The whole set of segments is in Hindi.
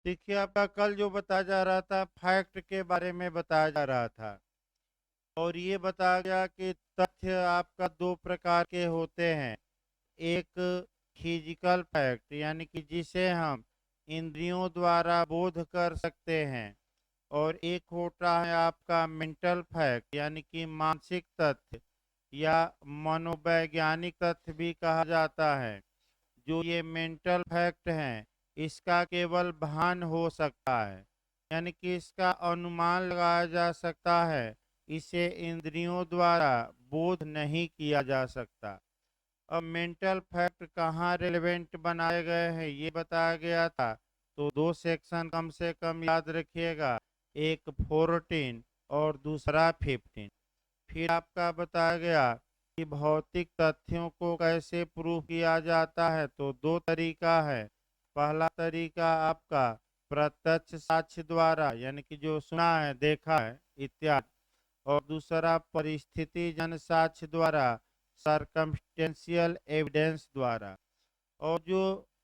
देखिए, आपका कल जो बताया जा रहा था फैक्ट के बारे में बताया जा रहा था और ये बताया गया कि तथ्य आपका 2 प्रकार के होते हैं। एक फिजिकल फैक्ट यानी कि जिसे हम इंद्रियों द्वारा बोध कर सकते हैं और एक होता है आपका मेंटल फैक्ट यानी कि मानसिक तथ्य या मनोवैज्ञानिक तथ्य भी कहा जाता है। जो ये मेंटल फैक्ट हैं, इसका केवल भान हो सकता है, यानी कि इसका अनुमान लगाया जा सकता है, इसे इंद्रियों द्वारा बोध नहीं किया जा सकता। अब मेंटल फैक्ट कहाँ रिलेवेंट बनाए गए हैं ये बताया गया था, तो 2 सेक्शन कम से कम याद रखिएगा, एक 14 और दूसरा 15। फिर आपका बताया गया कि भौतिक तथ्यों को कैसे प्रूव किया जाता है, तो 2 तरीका है। पहला तरीका आपका प्रत्यक्ष साक्ष्य द्वारा यानी कि जो सुना है, देखा है इत्यादि, और दूसरा परिस्थिति जन साक्ष्य द्वारा सर्कमस्टेंशियल एविडेंस द्वारा। और जो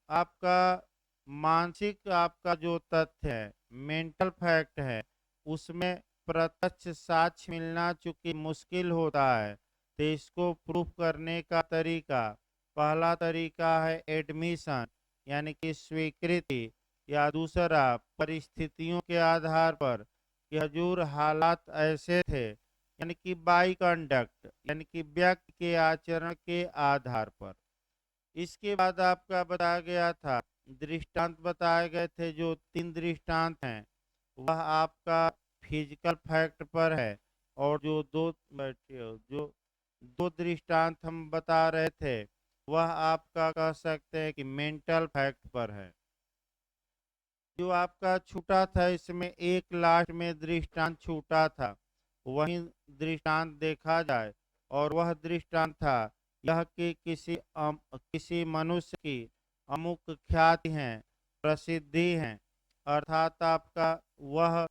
आपका मानसिक आपका जो तथ्य है, मेंटल फैक्ट है, उसमें प्रत्यक्ष साक्ष्य मिलना चूंकि मुश्किल होता है, तो इसको प्रूफ करने का तरीका, पहला तरीका है एडमिशन यानी कि स्वीकृति, या दूसरा परिस्थितियों के आधार पर कि हजूर हालात ऐसे थे, यानी कि बाई कंडक्ट यानी कि व्यक्ति के आचरण के आधार पर। इसके बाद आपका बताया गया था, दृष्टांत बताए गए थे, जो 3 दृष्टांत हैं वह आपका फिजिकल फैक्ट पर है, और जो दो बैठिए जो 2 दृष्टांत हम बता रहे थे वह आपका कह सकते हैं कि मेंटल फैक्ट पर है। जो आपका छूटा था इसमें एक लास्ट में दृष्टांत छूटा था, वही दृष्टांत देखा जाए, और वह दृष्टांत था यह कि किसी मनुष्य की अमुक ख्याति है, प्रसिद्धि है, अर्थात आपका वह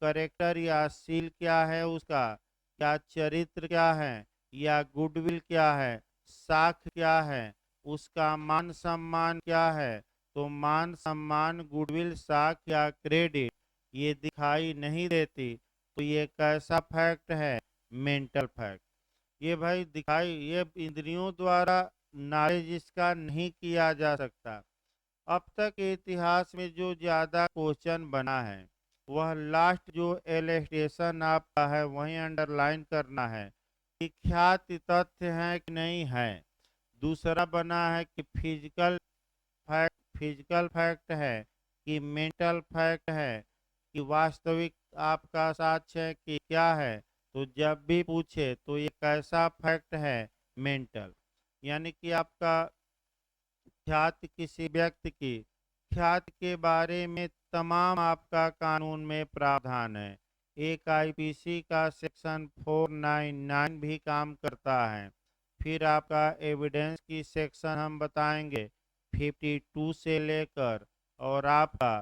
करेक्टर या सील क्या है उसका, या चरित्र क्या है, या गुडविल क्या है, साख क्या है, उसका मान सम्मान क्या है, तो मान सम्मान गुडविल साख या क्रेडिट ये दिखाई नहीं देती, तो ये कैसा फैक्ट है, मेंटल फैक्ट। ये भाई दिखाई, ये इंद्रियों द्वारा नॉलेज इसका नहीं किया जा सकता। अब तक इतिहास में जो ज्यादा क्वेश्चन बना है वह लास्ट जो एलिस्टेशन आपका है वही अंडरलाइन करना है कि ख्याति तथ्य है कि नहीं है। दूसरा बना है कि फिजिकल फैक्ट है कि मेंटल फैक्ट है, कि वास्तविक आपका साक्ष्य है कि क्या है। तो जब भी पूछे तो ये कैसा फैक्ट है, मेंटल। यानी कि आपका ख्याति किसी व्यक्ति की ख्याति के बारे में तमाम आपका कानून में प्रावधान है। एक आईपीसी का सेक्शन 499 भी काम करता है। फिर आपका एविडेंस की सेक्शन हम बताएंगे 52 से लेकर और आपका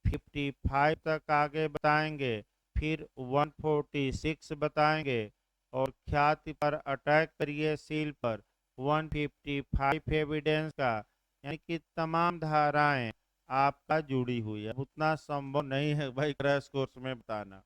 55 तक आगे बताएंगे। फिर 146 बताएंगे, और ख्याति पर अटैक करिए सील पर 155 एविडेंस का, यानी कि तमाम धाराएं आपका जुड़ी हुई है। उतना संभव नहीं है भाई क्रैश कोर्स में बताना।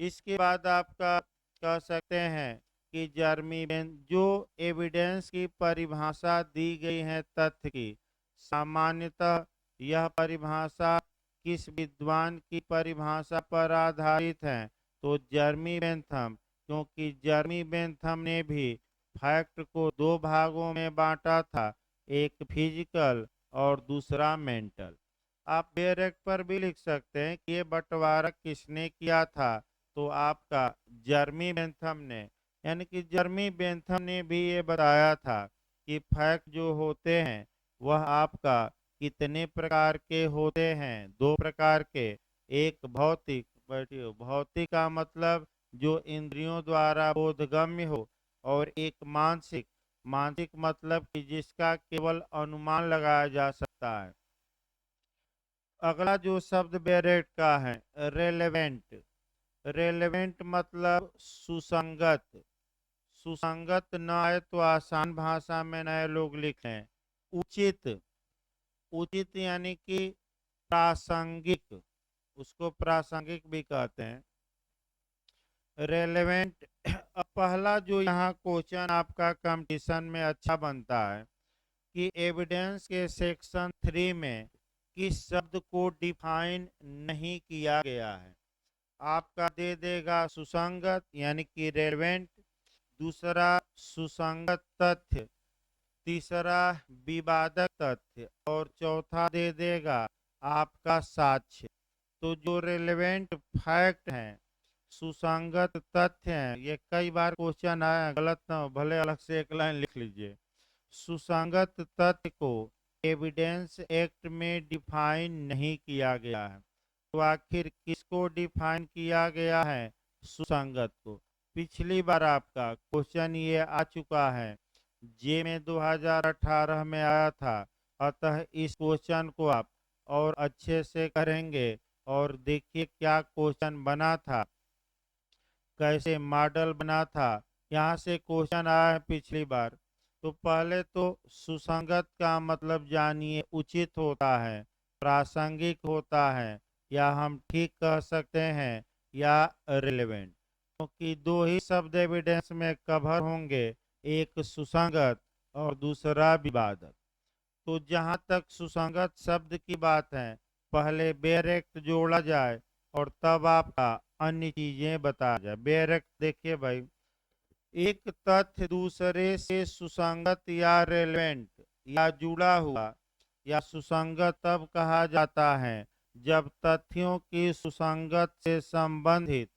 इसके बाद आपका कह सकते हैं कि जर्मी बेन जो एविडेंस की परिभाषा दी गई है तथ्य की, सामान्यतः यह परिभाषा किस विद्वान की परिभाषा पर आधारित है, तो जर्मी बेंथम, क्योंकि जर्मी बेंथम ने भी फैक्ट को 2 भागों में बांटा था, एक फिजिकल और दूसरा मेंटल। आप बेरेक्ट पर भी लिख सकते हैं कि ये बंटवारा किसने किया था, तो आपका जर्मी बेंथम ने। यानी कि जर्मी बेंथम ने भी ये बताया था कि फैक्ट जो होते हैं वह आपका कितने प्रकार के होते हैं, 2 प्रकार के। एक भौतिक, बैठिए, भौतिक का मतलब जो इंद्रियों द्वारा बोधगम्य हो, और एक मानसिक, मानसिक मतलब कि जिसका केवल अनुमान लगाया जा सकता है। अगला जो शब्द बेरेट का है, रेलेवेंट। रेलेवेंट मतलब सुसंगत। सुसंगत न आए तो आसान भाषा में नए लोग लिखें, उचित। उचित यानी कि प्रासंगिक, उसको प्रासंगिक भी कहते हैं। रेलेवेंट। अब पहला जो यहाँ क्वेश्चन आपका कंपटीशन में अच्छा बनता है कि एविडेंस के सेक्शन 3 में किस शब्द को डिफाइन नहीं किया गया है। आपका दे देगा सुसंगत यानी कि रेलेवेंट, दूसरा सुसंगत तथ्य, तीसरा विवादक तथ्य और चौथा दे देगा आपका साक्ष्य। तो जो रेलेवेंट फैक्ट हैं, सुसंगत तथ्य हैं, ये कई बार क्वेश्चन आया, गलत ना हो, भले अलग से एक लाइन लिख लीजिए। सुसंगत तथ्य को एविडेंस एक्ट में डिफाइन नहीं किया गया है। तो आखिर किसको डिफाइन किया गया है? सुसंगत को। पिछली बार आपका क्वेश्चन ये आ चुका है, जे में 2018 में आया था, अतः इस क्वेश्चन को आप और अच्छे से करेंगे। और देखिए क्या क्वेश्चन बना था, कैसे मॉडल बना था। यहाँ से क्वेश्चन आया है पिछली बार। तो पहले तो सुसंगत का मतलब जानिए, उचित होता है, प्रासंगिक होता है, या हम ठीक कह सकते हैं या रिलेवेंट, क्योंकि दो ही शब्द एविडेंस में कवर होंगे, एक सुसंगत और दूसरा विवादक। तो जहाँ तक सुसंगत शब्द की बात है, पहले बेरेक्ट जोड़ा जाए और तब आपका अन्य चीजें बताया जाए। बेरेक्ट देखिए भाई, एक तथ्य दूसरे से सुसंगत या रेलेवेंट या जुड़ा हुआ या सुसंगत तब कहा जाता है जब तथ्यों की सुसंगत से संबंधित,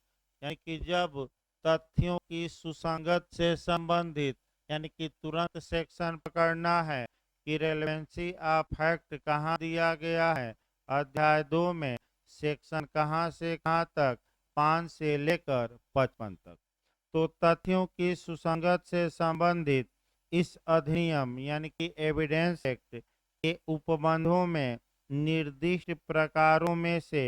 यानी कि जब तथ्यों की सुसंगत से संबंधित, यानी कि तुरंत सेक्शन पकड़ना है कि रेलेवेंसी ऑफ फैक्ट कहाँ दिया गया है, अध्याय 2 में, सेक्शन कहाँ से कहाँ तक, 5 से लेकर 55 तक। तो तथ्यों की सुसंगत से संबंधित इस अधिनियम यानी कि एविडेंस एक्ट के उपबंधों में निर्दिष्ट प्रकारों में से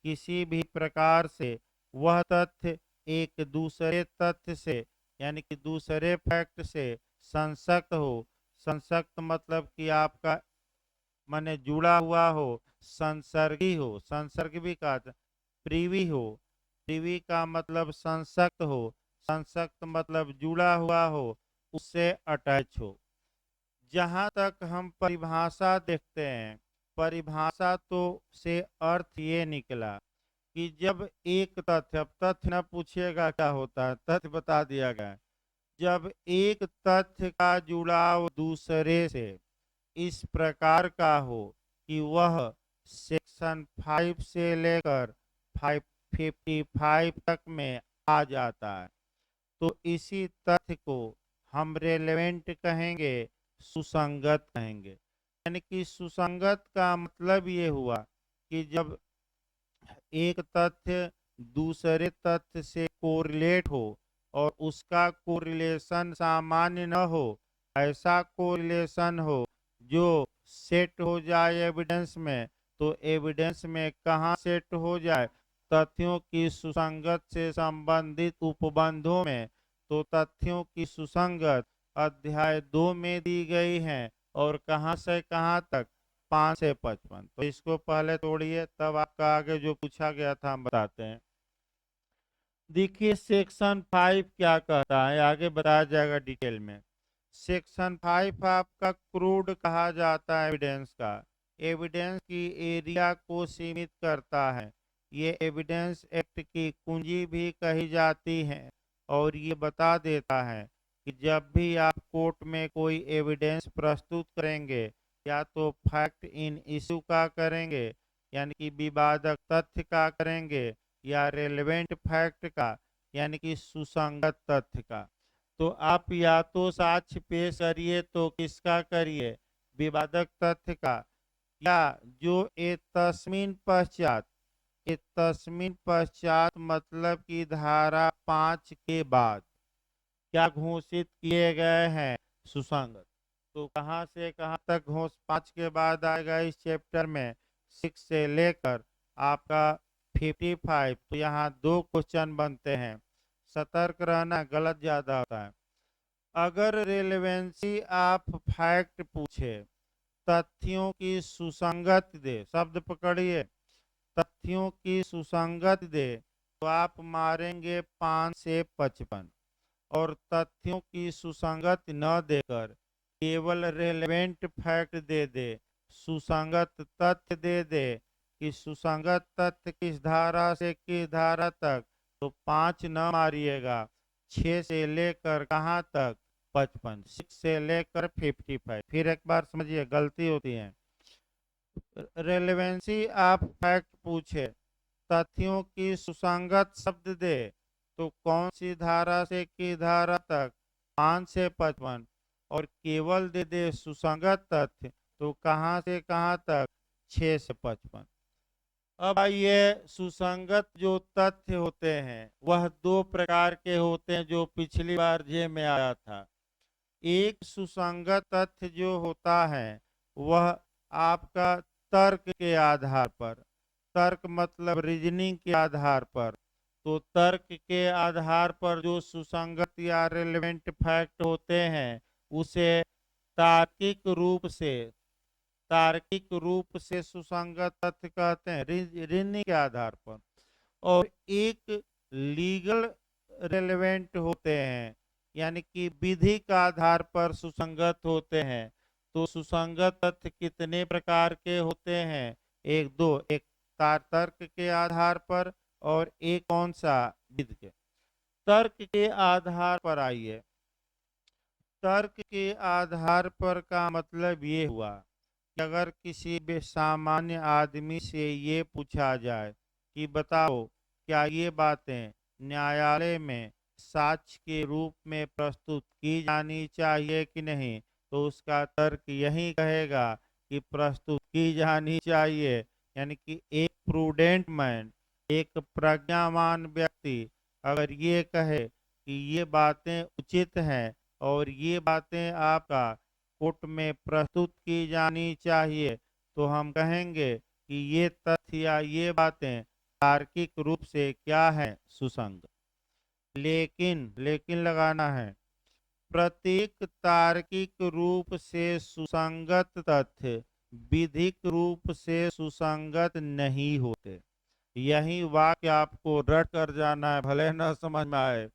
किसी भी प्रकार से वह तथ्य एक दूसरे तथ्य से, यानी कि दूसरे फैक्ट से संसक्त हो। संसक्त मतलब कि आपका माने जुड़ा हुआ हो, संसर्गी हो, संसर्ग भी कहते हैं, प्रीवी हो, प्रीवी का मतलब संसक्त हो, संसक्त मतलब जुड़ा हुआ हो, उससे अटैच हो। जहाँ तक हम परिभाषा देखते हैं, परिभाषा तो से अर्थ ये निकला कि जब एक तथ्य, अब तथ्य न पूछिएगा क्या होता है, तथ्य बता दिया गया है। जब एक तथ्य का जुड़ाव दूसरे से इस प्रकार का हो कि वह सेक्शन 5 से लेकर 555 तक में आ जाता है, तो इसी तथ्य को हम रेलेवेंट कहेंगे, सुसंगत कहेंगे। यानी कि सुसंगत का मतलब ये हुआ कि जब एक तथ्य दूसरे तथ्य से कोरिलेट हो और उसका कोरिलेशन सामान्य न हो, ऐसा कोरिलेशन हो जो सेट हो जाए एविडेंस में। तो एविडेंस में कहाँ सेट हो जाए? तथ्यों की सुसंगत से संबंधित उपबंधों में। तो तथ्यों की सुसंगत अध्याय 2 में दी गई हैं और कहाँ से कहाँ तक, 5 से 55। तो इसको पहले तोड़िए, तब आपका आगे जो पूछा गया था हम बताते हैं। देखिए सेक्शन 5 क्या कहता है, आगे बताया जाएगा डिटेल में। सेक्शन 5 आपका क्रूड कहा जाता है एविडेंस का। एविडेंस की एरिया को सीमित करता है। ये एविडेंस एक्ट की कुंजी भी कही जाती है और ये बता देता है कि जब भी आप कोर्ट में कोई एविडेंस प्रस्तुत करेंगे, या तो फैक्ट इन इशू का करेंगे, यानी कि विवादक तथ्य का करेंगे, या रेलेवेंट फैक्ट का, यानी कि सुसंगत तथ्य का। तो आप या तो साक्ष्य पेश करिए, तो किसका करिए? विवादक तथ्य का, या जो ए तस्मीन पश्चात, ए तस्मीन पश्चात मतलब कि धारा 5 के बाद क्या घोषित किए गए हैं, सुसंगत। तो कहाँ से कहाँ तक 5 के बाद आएगा इस चैप्टर में, 6 से लेकर आपका 55। तो यहाँ 2 क्वेश्चन बनते हैं, सतर्क रहना, गलत ज्यादा होता है। अगर रेलेवेंसी ऑफ फैक्ट पूछे तथ्यों की सुसंगत दे, शब्द पकड़िए, तथ्यों की सुसंगत दे तो आप मारेंगे 5 से 55, और तथ्यों की सुसंगत न देकर केवल रेलेवेंट फैक्ट दे दे, सुसंगत तथ्य दे दे कि सुसंगत तथ्य किस धारा से किस धारा तक, तो 5 न मारिएगा, 6 से लेकर कहाँ तक, 55, 6 से लेकर 55। फिर एक बार समझिए, गलती होती है। रेलेवेंसी आप फैक्ट पूछे, तथ्यों की सुसंगत शब्द दे तो कौन सी धारा से की धारा तक, 5 से 55, और केवल दे दे सुसंगत तथ्य तो कहाँ से कहाँ तक, 6 से 55। अब आइए, सुसंगत जो तथ्य होते हैं वह दो प्रकार के होते हैं, जो पिछली बार जे में आया था। एक सुसंगत तथ्य जो होता है वह आपका तर्क के आधार पर, तर्क मतलब रीजनिंग के आधार पर, तो तर्क के आधार पर जो सुसंगत या रिलेवेंट फैक्ट होते हैं उसे तार्किक रूप से, तार्किक रूप से सुसंगत तथ्य कहते हैं, रीजनिंग के आधार पर। और एक लीगल रेलेवेंट होते हैं, यानी कि विधि का आधार पर सुसंगत होते हैं। तो सुसंगत तथ्य कितने प्रकार के होते हैं, एक दो, एक तर्क के आधार पर और एक कौन सा, विधि के। तर्क के आधार पर आइए, तर्क के आधार पर का मतलब ये हुआ कि अगर किसी सामान्य आदमी से ये पूछा जाए कि बताओ क्या ये बातें न्यायालय में साक्ष्य के रूप में प्रस्तुत की जानी चाहिए कि नहीं, तो उसका तर्क यही कहेगा कि प्रस्तुत की जानी चाहिए। यानी कि एक प्रूडेंट मैन, एक प्रज्ञावान व्यक्ति अगर ये कहे कि ये बातें उचित हैं और ये बातें आपका कोर्ट में प्रस्तुत की जानी चाहिए, तो हम कहेंगे कि ये तथ्य या ये बातें तार्किक रूप से क्या है, सुसंगत। लेकिन लेकिन लगाना है, प्रत्येक तार्किक रूप से सुसंगत तथ्य विधिक रूप से सुसंगत नहीं होते। यही वाक्य आपको रट कर जाना है, भले न समझ में आए।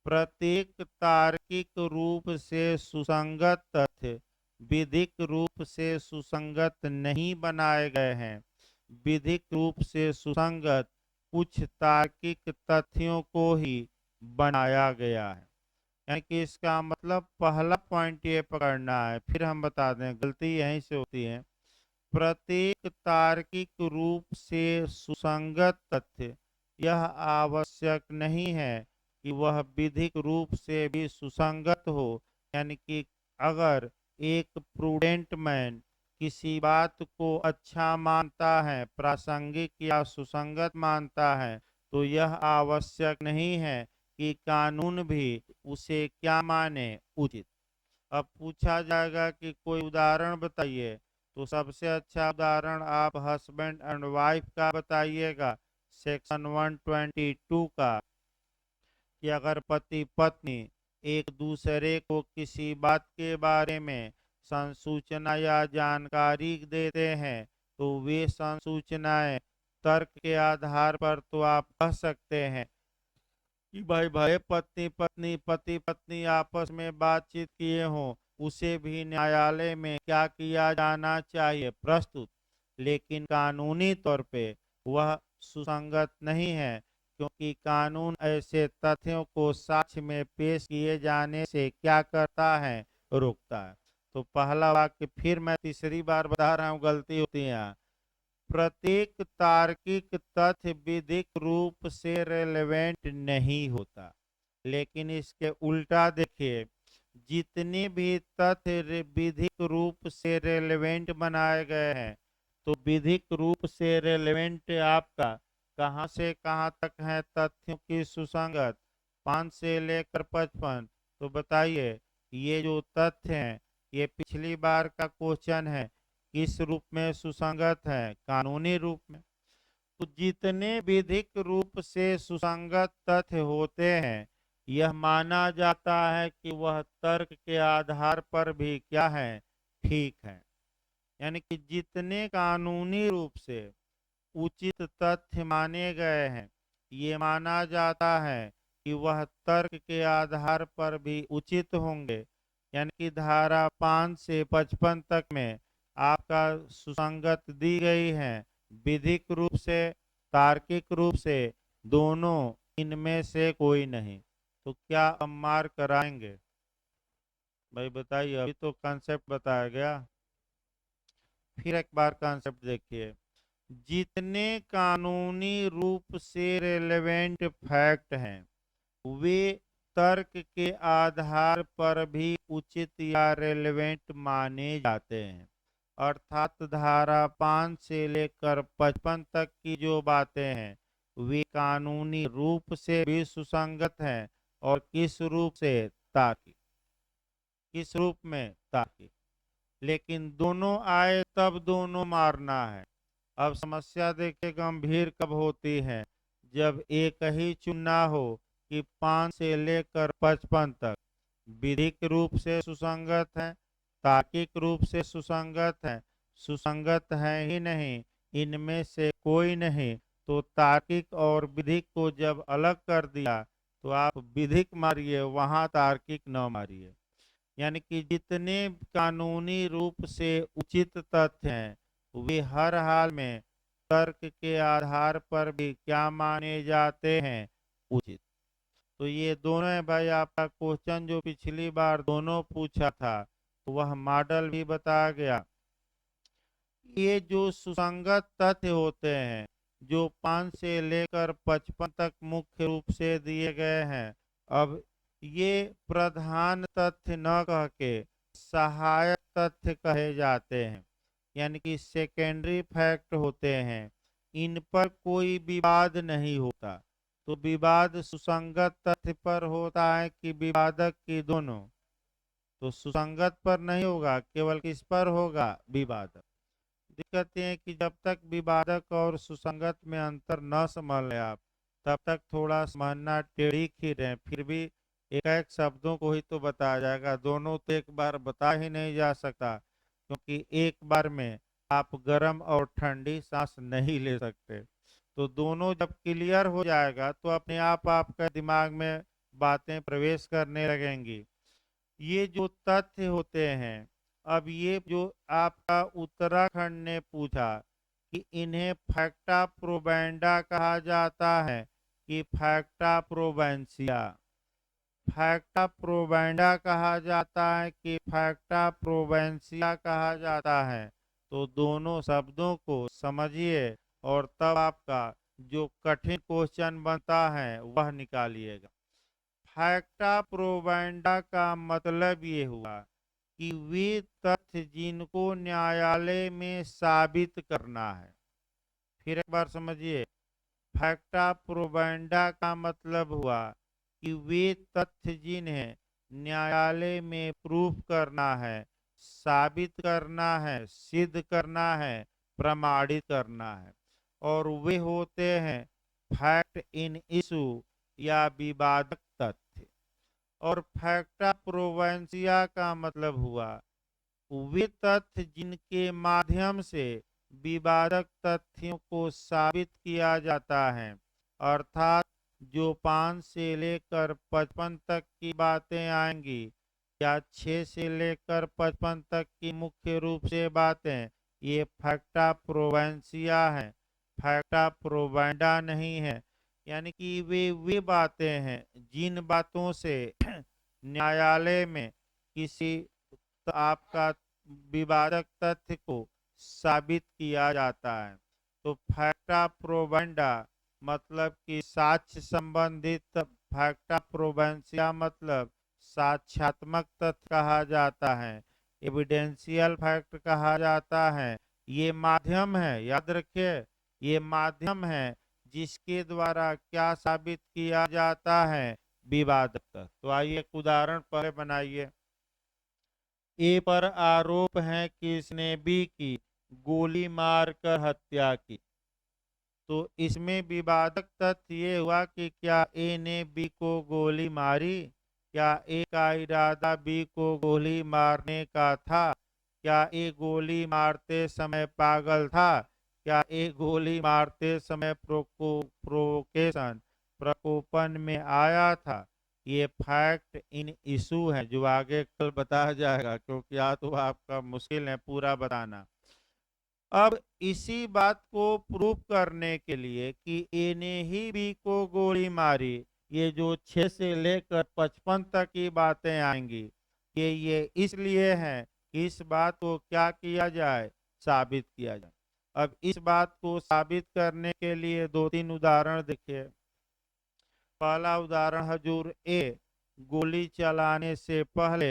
प्रत्येक तार्किक रूप से सुसंगत तथ्य विधिक रूप से सुसंगत नहीं बनाए गए हैं। विधिक रूप से सुसंगत कुछ तार्किक तथ्यों को ही बनाया गया है। यानी कि इसका मतलब पहला पॉइंट ये पकड़ना है, फिर हम बता दें, गलती यहीं से होती है। प्रत्येक तार्किक रूप से सुसंगत तथ्य यह आवश्यक नहीं है कि वह विधिक रूप से भी सुसंगत हो। यानी कि अगर एक प्रूडेंट मैन किसी बात को अच्छा मानता है, प्रासंगिक या सुसंगत मानता है, तो यह आवश्यक नहीं है कि कानून भी उसे क्या माने, उचित। अब पूछा जाएगा कि कोई उदाहरण बताइए, तो सबसे अच्छा उदाहरण आप हस्बैंड एंड वाइफ का बताइएगा, सेक्शन 122 का, कि अगर पति पत्नी एक दूसरे को किसी बात के बारे में संसूचना या जानकारी देते हैं तो वे संसूचनाएं तर्क के आधार पर तो आप कह सकते हैं कि भाई भाई पत्नी पत्नी पति पत्नी आपस में बातचीत किए हों, उसे भी न्यायालय में क्या किया जाना चाहिए, प्रस्तुत। लेकिन कानूनी तौर पे वह सुसंगत नहीं है, क्योंकि कानून ऐसे तथ्यों को साक्ष्य में पेश किए जाने से क्या करता है, रोकता है। तो पहला वाक्य फिर मैं तीसरी बार बता रहा हूँ, गलती होती है यहाँ। प्रत्येक तार्किक तथ्य विधिक रूप से रेलेवेंट नहीं होता, लेकिन इसके उल्टा देखिए, जितने भी तथ्य विधिक रूप से रेलेवेंट बनाए गए हैं, तो विधिक रूप से रेलेवेंट आपका कहां से कहां तक है, तथ्यों की सुसंगत 5 से लेकर 55। तो बताइए, ये जो तथ्य हैं ये पिछली बार का क्वेश्चन है, किस रूप में सुसंगत है, कानूनी रूप में। तो जितने विधिक रूप से सुसंगत तथ्य होते हैं, यह माना जाता है कि वह तर्क के आधार पर भी क्या है, ठीक है। यानी कि जितने कानूनी रूप से उचित तथ्य माने गए हैं, ये माना जाता है कि वह तर्क के आधार पर भी उचित होंगे। यानी कि धारा 5 से 55 तक में आपका सुसंगत दी गई है, विधिक रूप से, तार्किक रूप से, दोनों, इनमें से कोई नहीं। तो क्या अब मार्क कराएंगे? भाई बताइए, अभी तो कॉन्सेप्ट बताया गया, फिर एक बार कॉन्सेप्ट देखिए। जितने कानूनी रूप से रेलेवेंट फैक्ट हैं, वे तर्क के आधार पर भी उचित या रेलेवेंट माने जाते हैं। अर्थात धारा 5 से लेकर 55 तक की जो बातें हैं, वे कानूनी रूप से भी सुसंगत हैं। और किस रूप से? तार्किक। किस रूप में? तार्किक। लेकिन दोनों आए तब दोनों मारना है। अब समस्या देखिए गंभीर कब होती है, जब एक ही चुनना हो कि 5 से लेकर 55 तक विधिक रूप से सुसंगत है, तार्किक रूप से सुसंगत है, सुसंगत है ही नहीं, इनमें से कोई नहीं। तो तार्किक और विधिक को जब अलग कर दिया, तो आप विधिक मारिए, वहां तार्किक न मारिए। यानी कि जितने कानूनी रूप से उचित तथ्य हैं, वे हर हाल में तर्क के आधार पर भी क्या माने जाते हैं? उचित। तो ये दोनों है भाई, आपका क्वेश्चन जो पिछली बार दोनों पूछा था, वह मॉडल भी बताया गया। ये जो सुसंगत तथ्य होते हैं, जो 5 से लेकर 55 तक मुख्य रूप से दिए गए हैं, अब ये प्रधान तथ्य न कह के सहायक तथ्य कहे जाते हैं। यानी कि सेकेंडरी फैक्ट होते हैं, इन पर कोई विवाद नहीं होता। तो विवाद सुसंगत तथ्य पर होता है कि विवादक की? दोनों। तो सुसंगत पर नहीं होगा, केवल किस पर होगा? विवादक। दिक्कत ये है कि जब तक विवादक और सुसंगत में अंतर न समझ लें आप, तब तक थोड़ा समझना टेढ़ी खीर है। फिर भी एक एक शब्दों को ही तो बताया जाएगा, दोनों तो एक बार बता ही नहीं जा सकता, क्योंकि एक बार में आप गर्म और ठंडी सांस नहीं ले सकते। तो दोनों जब क्लियर हो जाएगा, तो अपने आप आपका दिमाग में बातें प्रवेश करने लगेंगी। ये जो तथ्य होते हैं, अब ये जो आपका उत्तराखंड ने पूछा कि इन्हें फैक्टा प्रोबेंडा कहा जाता है कि फैक्टा प्रोवेंसिया, फैक्टा प्रोबेंडा कहा जाता है कि फैक्टा प्रोवेंसिया कहा जाता है, तो दोनों शब्दों को समझिए और तब आपका जो कठिन क्वेश्चन बनता है वह निकालिएगा। फैक्टा प्रोबेंडा का मतलब ये हुआ कि वे तथ्य जिनको न्यायालय में साबित करना है। फिर एक बार समझिए, फैक्टा प्रोबेंडा का मतलब हुआ कि वे तथ्य जिन्हें न्यायालय में प्रूफ करना है, साबित करना है, सिद्ध करना है, प्रमाणित करना है, और वे होते हैं फैक्ट इन इशू या विवादक तथ्य। और फैक्टा प्रोवेंसिया का मतलब हुआ वे तथ्य जिनके माध्यम से विवादक तथ्यों को साबित किया जाता है। अर्थात जो 5 से लेकर 55 तक की बातें आएंगी, या 6 से लेकर 55 तक की मुख्य रूप से बातें, ये फैक्टा प्रोवेंसिया है, फैक्टा प्रोवेंडा नहीं है। यानी कि वे बातें हैं जिन बातों से न्यायालय में किसी आपका विवादक तथ्य को साबित किया जाता है। तो फैक्टा प्रोबेंडा मतलब कि साक्ष्य संबंधित, फैक्टा प्रोवेंसिया मतलब साक्ष्यात्मक तथ्य कहा जाता है, एविडेंशियल फैक्ट कहा जाता है। ये माध्यम है, याद रखिए, ये माध्यम है जिसके द्वारा क्या साबित किया जाता है? विवादक तथ्य। तो आइए एक उदाहरण पहले बनाइए। ए पर आरोप है कि इसने बी की गोली मारकर हत्या की। तो इसमें विवादक तथ्य ये हुआ कि क्या ए ने बी को गोली मारी? क्या ए का इरादा बी को गोली मारने का था? क्या ये गोली मारते समय पागल था? क्या ये गोली मारते समय प्रोवोकेशन प्रकोपन में आया था? ये फैक्ट इन इशू है जो आगे कल बताया जाएगा, क्योंकि आज तो आपका मुश्किल है पूरा बताना। अब इसी बात को प्रूव करने के लिए कि ए ने ही बी को गोली मारी, ये जो 6 से लेकर 55 तक की बातें आएंगी, ये इसलिए हैं कि इस बात को क्या किया जाए, साबित किया जाए। अब इस बात को साबित करने के लिए 2-3 उदाहरण देखिए। पहला उदाहरण, हजूर ए, गोली चलाने से पहले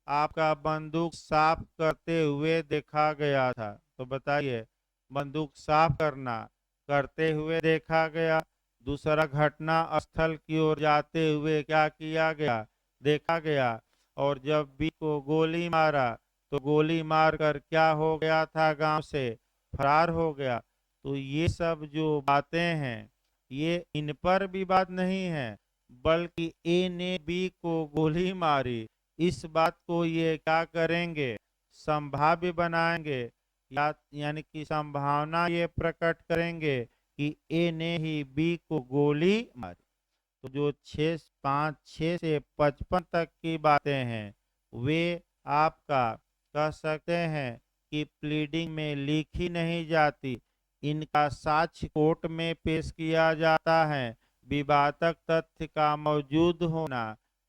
आपका बंदूक साफ करते हुए देखा गया था। तो बताइए, बंदूक साफ करना करते हुए देखा गया। दूसरा, घटना स्थल की ओर जाते हुए क्या किया गया, देखा गया। और जब बी को गोली मारा तो गोली मारकर क्या हो गया था, गांव से फरार हो गया। तो ये सब जो बातें हैं, ये इन पर विवाद नहीं है, बल्कि ए ने बी को गोली मारी, इस बात को ये क्या करेंगे, संभाव्य बनाएंगे, यानी कि संभावना ये प्रकट करेंगे कि ए ने ही बी को गोली मारी। तो जो 6 से 55 तक की बातें हैं, वे आपका कह सकते हैं कि प्लीडिंग में लिखी नहीं जाती, इनका साक्ष्य कोर्ट में पेश किया जाता है। विवादक तथ्य का मौजूद होना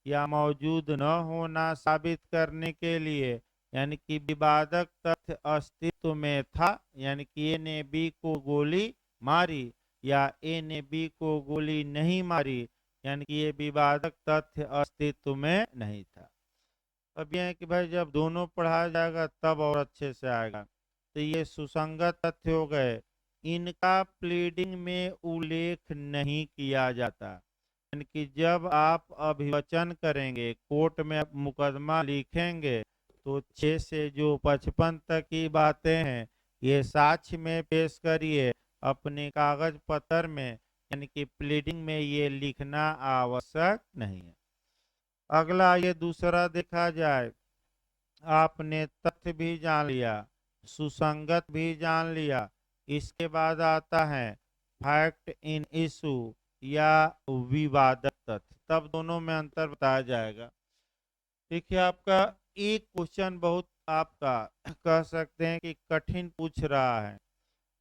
या मौजूद न होना साबित करने के लिए, यानी कि विवादक तथ्य अस्तित्व में था, यानी कि ए ने बी को गोली मारी या ए ने बी को गोली नहीं मारी, यानी कि ये विवादक तथ्य अस्तित्व में नहीं था। अब यह है कि भाई जब दोनों पढ़ाया जाएगा तब और अच्छे से आएगा। तो ये सुसंगत तथ्य हो गए, इनका प्लीडिंग में उल्लेख नहीं किया जाता। यानी कि जब आप अभिवचन करेंगे, कोर्ट में आप मुकदमा लिखेंगे, तो 6 से जो 55 तक की बातें हैं, ये साक्ष्य में पेश करिए अपने कागज पत्र में, यानी कि प्लीडिंग में ये लिखना आवश्यक नहीं है। अगला, ये दूसरा देखा जाए, आपने तथ्य भी जान लिया, सुसंगत भी जान लिया, इसके बाद आता है फैक्ट इन इशू या विवादक तथ्य, तब दोनों में अंतर बताया जाएगा। देखिए, आपका एक क्वेश्चन बहुत आपका कह सकते हैं कि कठिन पूछ रहा है।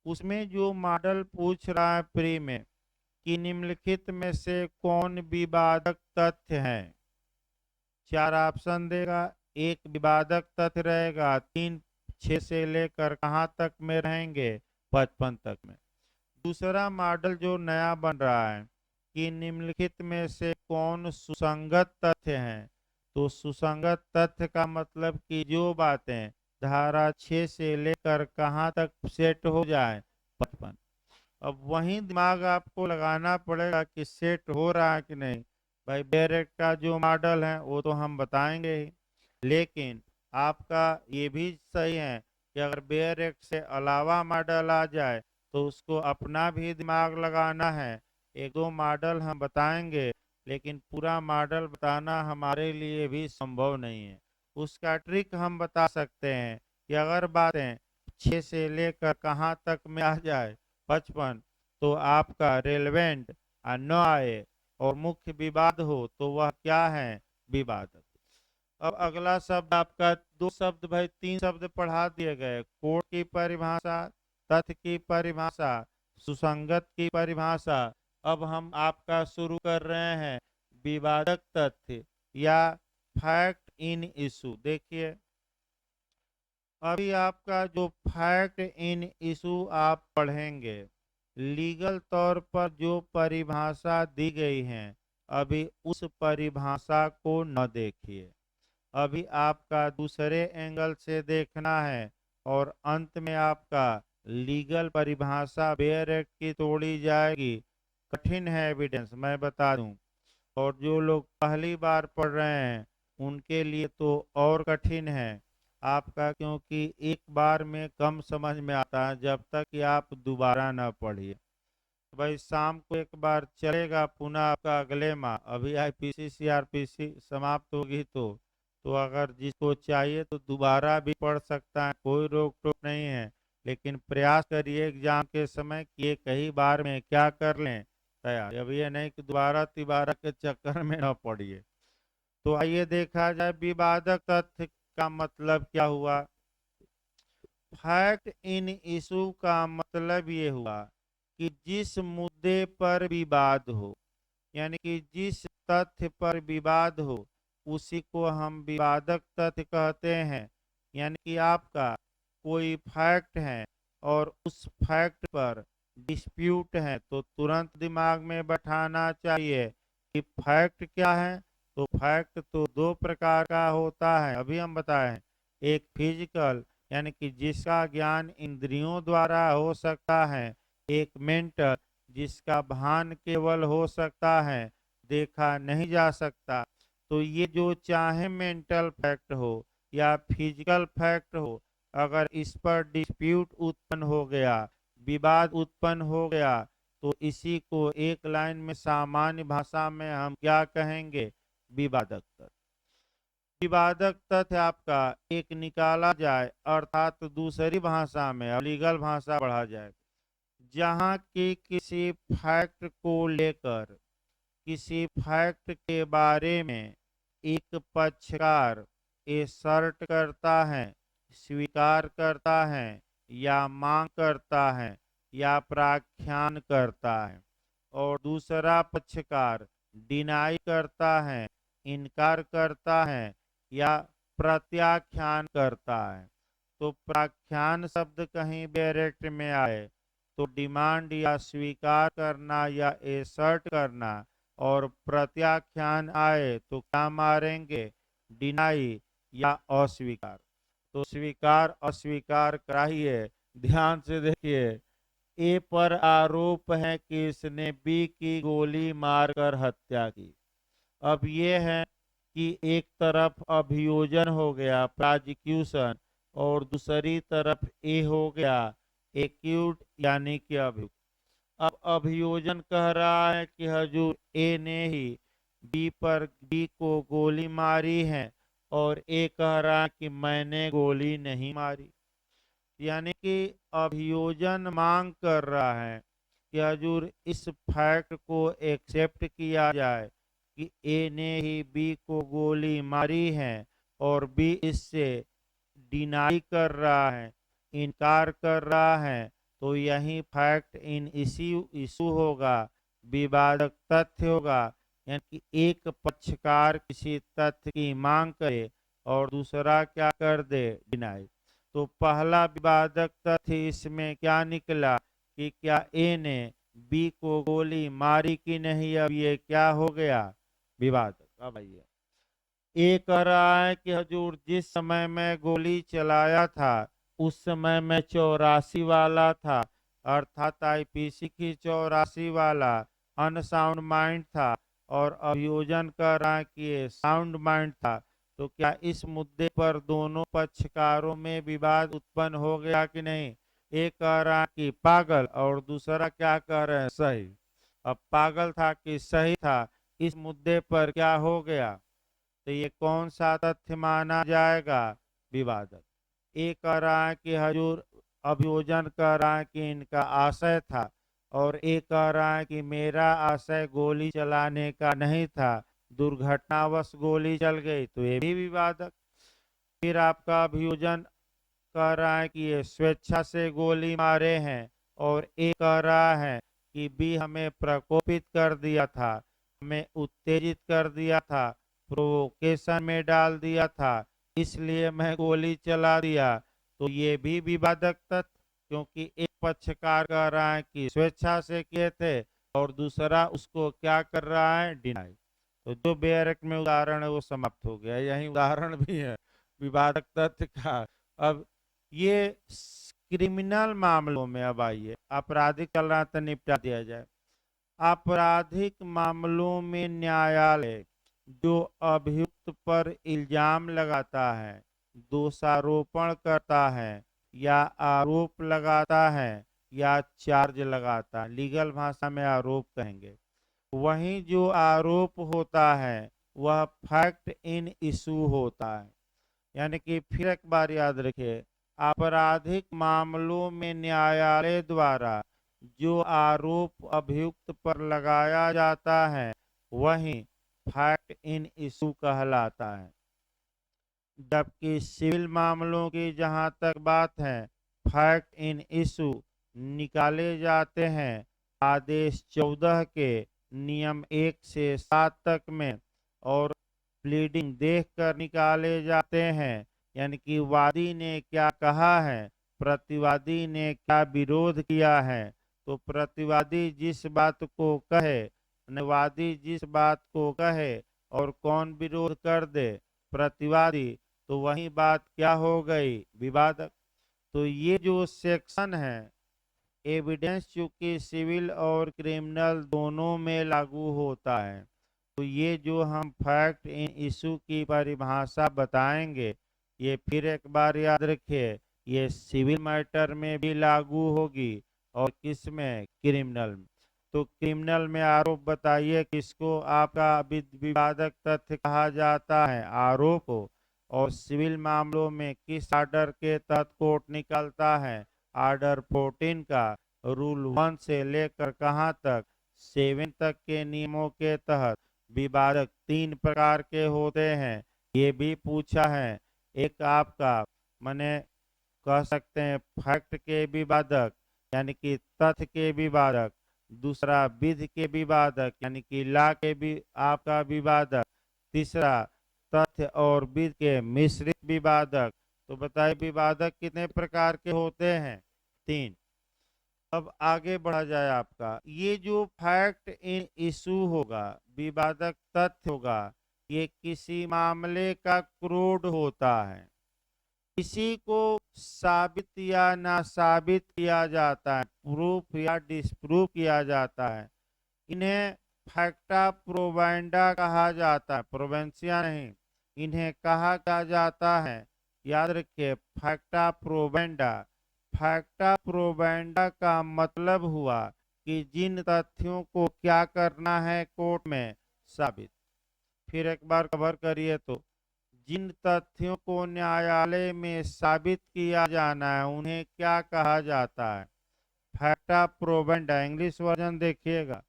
उसमें जो मॉडल पूछ रहा है प्री में कि निम्नलिखित में से कौन विवादक तथ्य है, 4 ऑप्शन देगा। एक विवादक तथ्य रहेगा, 3 6 से लेकर कहाँ तक में रहेंगे, 55 तक में। दूसरा मॉडल जो नया बन रहा है कि निम्नलिखित में से कौन सुसंगत तथ्य हैं, तो सुसंगत तथ्य का मतलब कि जो बातें धारा 6 से लेकर कहाँ तक सेट हो जाए, 55। अब वही दिमाग आपको लगाना पड़ेगा कि सेट हो रहा है कि नहीं। भाई बेरेट का जो मॉडल है वो तो हम बताएंगे ही, लेकिन आपका ये भी सही है कि अगर बेरेट से अलावा मॉडल आ जाए तो उसको अपना भी दिमाग लगाना है। एक दो मॉडल हम बताएंगे, लेकिन पूरा मॉडल बताना हमारे लिए भी संभव नहीं है। उसका ट्रिक हम बता सकते हैं कि अगर बातें 6 से लेकर कहाँ तक में आ जाए, 55, तो आपका रेलेवेंट न आए और मुख्य विवाद हो, तो वह क्या है, विवादक। अब अगला शब्द आपका, दो शब्द भाई 3 शब्द पढ़ा दिए गए, कोर्ट की परिभाषा, तथ्य की परिभाषा, सुसंगत की परिभाषा। अब हम आपका शुरू कर रहे हैं विवादक तथ्य या फैक्ट इन इशू। देखिए, अभी आपका जो फैक्ट इन इशू आप पढ़ेंगे, लीगल तौर पर जो परिभाषा दी गई है, अभी उस परिभाषा को न देखिए। अभी आपका दूसरे एंगल से देखना है और अंत में आपका लीगल परिभाषा बेयर एक्ट की तोड़ी जाएगी। कठिन है एविडेंस, मैं बता दूं। और जो लोग पहली बार पढ़ रहे हैं उनके लिए तो और कठिन है आपका, क्योंकि एक बार में कम समझ में आता है जब तक कि आप दोबारा ना पढ़िए। भाई शाम को एक बार चलेगा पुनः आपका अगले माह, अभी आईपीसी सीआरपीसी समाप्त होगी तो अगर जिसको चाहिए तो दोबारा भी पढ़ सकता है, कोई रोक टोक नहीं है। लेकिन प्रयास करिए एग्जाम के समय कि ये कई बार में क्या कर लें तैयार, अब ये नहीं कि दोबारा तिबारा के चक्कर में न पड़िए। तो आइए देखा जाए विवादक तथ्य का मतलब क्या हुआ। फैक्ट इन इशू का मतलब ये हुआ कि जिस मुद्दे पर विवाद हो, यानी कि जिस तथ्य पर विवाद हो उसी को हम विवादक तथ्य कहते हैं। यानी कि आपका कोई फैक्ट है और उस फैक्ट पर डिस्प्यूट है तो तुरंत दिमाग में बैठाना चाहिए कि फैक्ट क्या है। तो फैक्ट तो दो प्रकार का होता है, अभी हम बताएं। एक फिजिकल, यानी कि जिसका ज्ञान इंद्रियों द्वारा हो सकता है। एक मेंटल, जिसका भान केवल हो सकता है, देखा नहीं जा सकता। तो ये जो चाहे मेंटल फैक्ट हो या फिजिकल फैक्ट हो, अगर इस पर डिस्प्यूट उत्पन्न हो गया, विवाद उत्पन्न हो गया, तो इसी को एक लाइन में सामान्य भाषा में हम क्या कहेंगे, विवादक तथ्य। विवादक तथ्य आपका एक निकाला जाए, अर्थात दूसरी भाषा में लीगल भाषा पढ़ा जाए, जहाँ की किसी फैक्ट को लेकर, किसी फैक्ट के बारे में एक पक्षकार एसर्ट करता है, स्वीकार करता है, या मांग करता है, या प्राख्यान करता है, और दूसरा पक्षकार डिनाई करता है, इनकार करता है, या प्रत्याख्यान करता है। तो प्राख्यान शब्द कहीं डायरेक्ट में आए तो डिमांड या स्वीकार करना या एसर्ट करना, और प्रत्याख्यान आए तो क्या मारेंगे, डिनाई या अस्वीकार। तो स्वीकार अस्वीकार कराइए। ध्यान से देखिए, ए पर आरोप है कि इसने बी की गोली मारकर हत्या की। अब ये है कि एक तरफ अभियोजन हो गया, प्रोसिक्यूशन, और दूसरी तरफ ए हो गया, एक्यूट, यानी कि अभियुक्त। अब अभियोजन कह रहा है कि हजूर ए ने ही बी को गोली मारी है, और ए कह रहा है कि मैंने गोली नहीं मारी। यानी कि अभियोजन मांग कर रहा है कि हजूर इस फैक्ट को एक्सेप्ट किया जाए कि ए ने ही बी को गोली मारी है, और बी इससे डिनाई कर रहा है, इनकार कर रहा है। तो यही फैक्ट इन इशू होगा, विवादक तथ्य होगा। यानी कि एक पक्षकार किसी तथ्य की मांग करे और दूसरा क्या कर दे, डिनाई। तो पहला विवादक तथ्य इसमें क्या निकला कि क्या ए ने बी को गोली मारी कि नहीं। अब ये क्या हो गया, विवादक। अब आइए, ये कह रहा है कि हजूर जिस समय मैं गोली चलाया था उस समय मैं 84 वाला था, अर्थात आईपीसी की 84 वाला अनसाउंड माइंड था, और अभियोजन कर रहा है कि ये साउंड माइंड था। तो क्या इस मुद्दे पर दोनों पक्षकारों में विवाद उत्पन्न हो गया कि नहीं। एक कह रहा है कि पागल, और दूसरा क्या कह रहे हैं, सही। अब पागल था कि सही था, इस मुद्दे पर क्या हो गया, तो ये कौन सा तथ्य माना जाएगा, विवादक। एक कह रहा है कि हजूर अभियोजन कह रहा है कि इनका आशय था, और एक कह रहा है कि मेरा आशय गोली चलाने का नहीं था, दुर्घटनावश गोली चल गई, तो ये भी विवादक। फिर आपका अभियोजन कह रहा है कि ये स्वेच्छा से गोली मारे हैं, और एक कह रहा है कि बी हमें प्रकोपित कर दिया था, हमें उत्तेजित कर दिया था, प्रोवोकेशन में डाल दिया था, इसलिए मैं गोली चला दिया। तो ये भी विवादक तथ्य, क्योंकि एक पक्षकार कह रहा है कि स्वेच्छा से किए थे, और दूसरा उसको क्या कर रहा है, डिनाई। तो जो बेयरक में उदाहरण है वो समाप्त हो गया, यही उदाहरण भी है विवादक तथ्य का। अब ये क्रिमिनल मामलों में, अब आइए आपराधिक चल रहा तो निपटा दिया जाए। आपराधिक मामलों में न्यायालय जो अभियुक्त पर इल्जाम लगाता है, दोषारोपण करता है, या आरोप लगाता है, या चार्ज लगाता है, लीगल भाषा में आरोप कहेंगे, वहीं जो आरोप होता है वह फैक्ट इन इशू होता है। यानी कि फिर एक बार याद रखिए, आपराधिक मामलों में न्यायालय द्वारा जो आरोप अभियुक्त पर लगाया जाता है वही फैक्ट इन इशू कहलाता है। जबकि सिविल मामलों की जहां तक बात है, फैक्ट इन इशू निकाले जाते हैं आदेश 14 के नियम 1 से 7 तक में, और प्लीडिंग देखकर निकाले जाते हैं। यानी कि वादी ने क्या कहा है, प्रतिवादी ने क्या विरोध किया है। तो प्रतिवादी जिस बात को कहे, वादी जिस बात को कहे और कौन विरोध कर दे, प्रतिवादी, तो वही बात क्या हो गई, विवादक। तो ये जो सेक्शन है, एविडेंस चूंकि सिविल और क्रिमिनल दोनों में लागू होता है, तो ये जो हम फैक्ट इन इशू की परिभाषा बताएंगे, ये फिर एक बार याद रखिए, ये सिविल मैटर में भी लागू होगी और किस में, क्रिमिनल में। तो क्रिमिनल में आरोप बताइए किसको आपका विवादक तथ्य कहा जाता है, आरोप को। और सिविल मामलों में किस आर्डर के तहत कोर्ट निकलता है, आर्डर 14 का, रूल 1 से लेकर कहाँ तक, 7 तक के नियमों के तहत विवादक 3 प्रकार के होते हैं, ये भी पूछा है। एक आपका माने कह सकते हैं फैक्ट के विवादक, यानी कि तथ्य के विवादक। दूसरा विधि के विवादक, यानी कि ला के भी आपका विवादक। तीसरा तथ्य और विधि के मिश्रित विवादक। तो बताइए विवादक कितने प्रकार के होते हैं, 3। अब आगे बढ़ा जाए, आपका ये जो फैक्ट इन इशू होगा, विवादक तथ्य होगा, ये किसी मामले का क्रोड होता है। किसी को साबित या ना साबित किया जाता है, प्रूफ या डिसप्रूव किया जाता है। इन्हें फैक्टा प्रोवेंडा कहा जाता है, प्रोवेंसिया नहीं। इन्हें कहा क्या जाता है, याद रखिए, फैक्टा प्रोवेंडा। फैक्टा प्रोवेंडा का मतलब हुआ कि जिन तथ्यों को क्या करना है कोर्ट में, साबित। फिर एक बार कवर करिए, तो जिन तथ्यों को न्यायालय में साबित किया जाना है उन्हें क्या कहा जाता है, फैक्टा प्रोवेंडा। इंग्लिश वर्जन देखिएगा।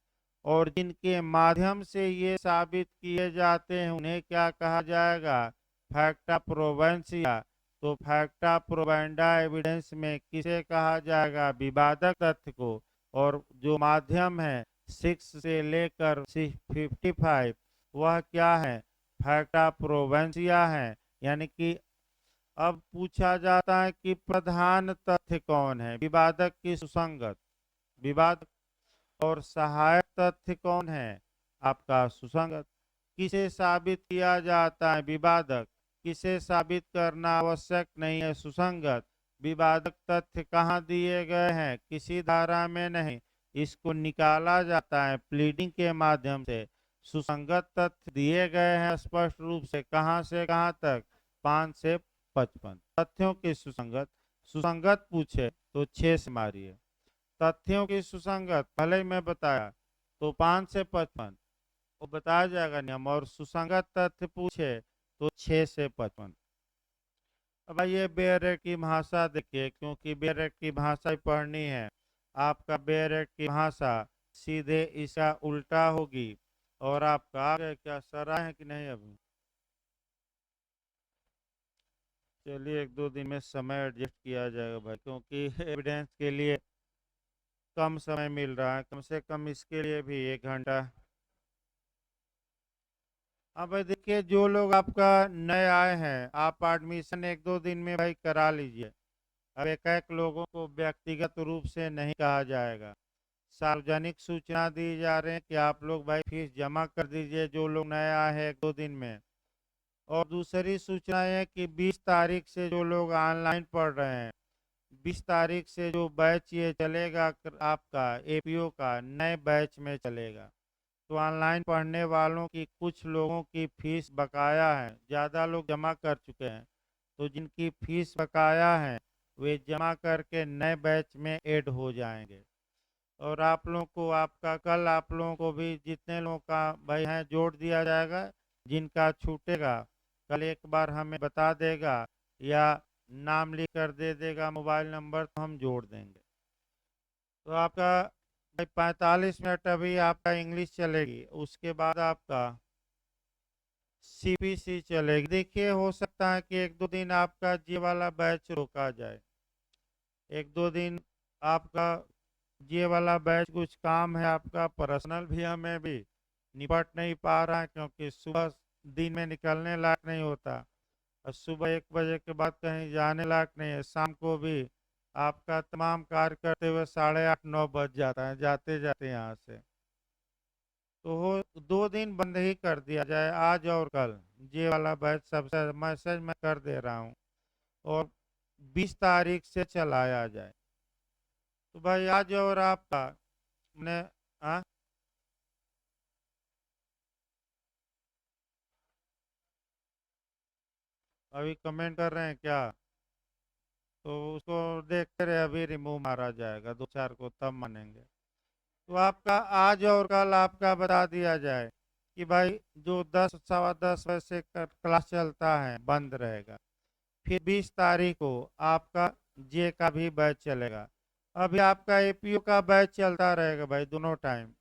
और जिनके माध्यम से ये साबित किए जाते हैं उन्हें क्या कहा जाएगा, फैक्टा प्रोवेंसिया। तो फैक्टा प्रोवेंडा एविडेंस में किसे कहा जाएगा, विवादक तथ्य को। और जो माध्यम है 6 से लेकर 55, वह क्या है, फैक्टा प्रोवेंसिया है। यानी कि अब पूछा जाता है कि प्रधान तथ्य कौन है, विवादक की सुसंगत, विवादक। और सहायक तथ्य कौन है, आपका सुसंगत। किसे साबित किया जाता है, विवादक। किसे साबित करना आवश्यक नहीं है, सुसंगत। विवादक तथ्य कहाँ दिए गए हैं, किसी धारा में नहीं, इसको निकाला जाता है प्लीडिंग के माध्यम से। सुसंगत तथ्य दिए गए हैं स्पष्ट रूप से, कहाँ से कहाँ तक, 5 से 55 तथ्यों की सुसंगत। सुसंगत पूछे तो 6 से मारिए। तथ्यों की सुसंगत पहले ही मैं बताया, तो 5 से 55 वो बताया जाएगा नियम। और सुसंगत तथ्य पूछे तो 6 से 55। अब आइए बेयरेट की भाषा देखिए, क्योंकि बेयरेट की भाषा ही पढ़नी है। आपका बेयरेट की भाषा सीधे इसका उल्टा होगी। और आपका आगे क्या सरा है कि नहीं, अभी चलिए 1-2 दिन में समय एडजस्ट किया जाएगा भाई, क्योंकि एविडेंस के लिए कम समय मिल रहा है, कम से कम इसके लिए भी 1 घंटा। अब भाई देखिए, जो लोग आपका नए आए हैं, आप एडमिशन 1-2 दिन में भाई करा लीजिए। अब एक एक लोगों को व्यक्तिगत रूप से नहीं कहा जाएगा, सार्वजनिक सूचना दी जा रही है कि आप लोग भाई फीस जमा कर दीजिए, जो लोग नए आए हैं 1-2 दिन में। और दूसरी सूचना है कि 20 तारीख से जो लोग ऑनलाइन पढ़ रहे हैं, 20 तारीख से जो बैच ये चलेगा आपका एपीओ का, नए बैच में चलेगा। तो ऑनलाइन पढ़ने वालों की कुछ लोगों की फीस बकाया है, ज़्यादा लोग जमा कर चुके हैं। तो जिनकी फीस बकाया है वे जमा करके नए बैच में ऐड हो जाएंगे। और आप लोगों को आपका कल आप लोगों को भी जितने लोगों का भाई है जोड़ दिया जाएगा। जिनका छूटेगा कल एक बार हमें बता देगा या नाम लिख कर दे देगा मोबाइल नंबर, तो हम जोड़ देंगे। तो आपका भाई 45 मिनट अभी आपका इंग्लिश चलेगी, उसके बाद आपका सीपीसी चलेगी। देखिए हो सकता है कि एक दो दिन आपका ये वाला बैच रोका जाए, एक दो दिन आपका ये वाला बैच कुछ काम है आपका पर्सनल भी हमें भी निपट नहीं पा रहा है, क्योंकि सुबह दिन में निकलने लायक नहीं होता और सुबह 1 बजे के बाद कहीं जाने लायक नहीं है। शाम को भी आपका तमाम कार्य करते हुए 8:30-9 बज जाता है जाते जाते यहाँ से। तो वो 2 दिन बंद ही कर दिया जाए, आज और कल ये वाला बैच सबसे मैसेज मैं कर दे रहा हूँ, और 20 तारीख से चलाया जाए। तो भाई आज और आपका ने हाँ अभी कमेंट कर रहे हैं क्या? तो उसको देखते रहे, अभी रिमूव मारा जाएगा 2-4 को, तब मानेंगे। तो आपका आज और कल आपका बता दिया जाए कि भाई जो 10 सवा 10 बजे से क्लास चलता है बंद रहेगा। फिर 20 तारीख को आपका जे का भी बैच चलेगा। अभी आपका एपीओ का बैच चलता रहेगा भाई दोनों टाइम,